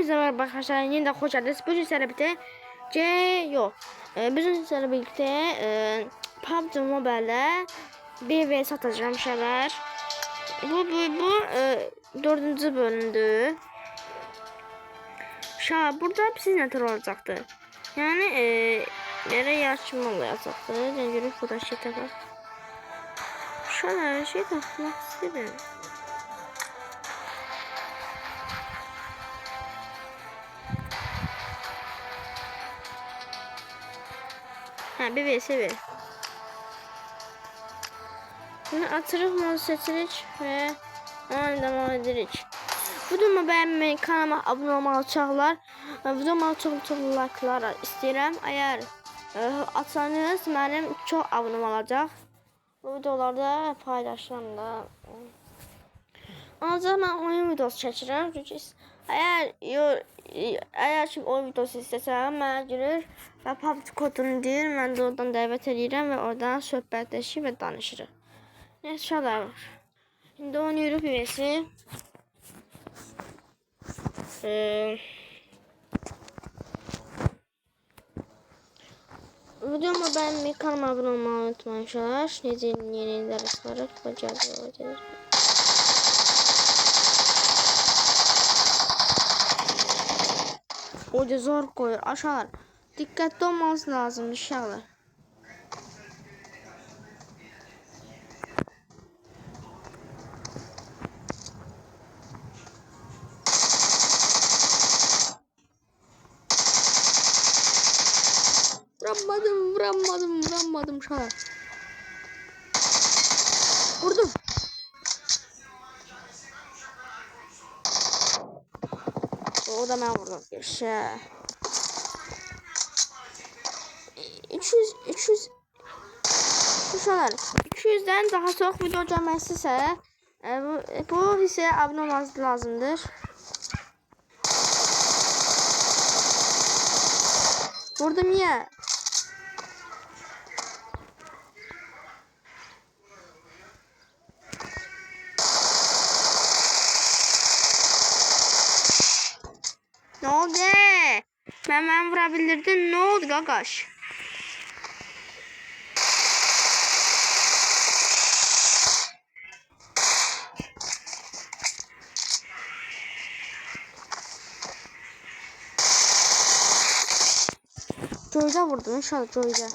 Hepinize merhaba arkadaşlar. Yeniden hoş geldiniz. Bugün sizlerle birlikte bugün sizlerle birlikte PUBG Mobile'de bir vs atacağım şeyler. Bu dördüncü bölümdü. Burada psinyatör olacaktı. Yani nereye yarışma olacaktı. Ben görüp buradan şey takar. Şöyle şey takmak istedim. Bir vs bir. Bunu atırık modu seçirik ve devam edirik. Videomu beğenmeyi, kanalıma abone olmalı alçaqlar. Videoma çok like'lar istəyirəm. Əgər atsanız mənim çox abunəm olacaq. Bu videolarda paylaşıram da. Ancaq mən oyun videosu çəkirəm. Çünki əgər kim oyun videosu istəsə mənə girir və PUBG kodunu deyir. Mən də oradan dəvət edirəm və oradan söhbətləşir və danışırıq. Neyse şeyler var. Şimdi oynuyoruz birisi. Videomu beğenmeyi, kanalıma abone olmayı unutmayın arkadaşlar. Yeni dersleri yapacağız. O da zor koyuyor aşağılar. Dikkatli olmanız lazım inşallah. Vuramadım şahar. Vurdum. O da ben vurdum. Yaşa. 300 şahar. 200'den daha çok video gelmezse bu hisseye abone olmanız lazımdır. Vurdum ya. Ne oldu? Ben vurabilirdin. Ne oldu gagaş? Joy'da vurdum inşallah Joy'da.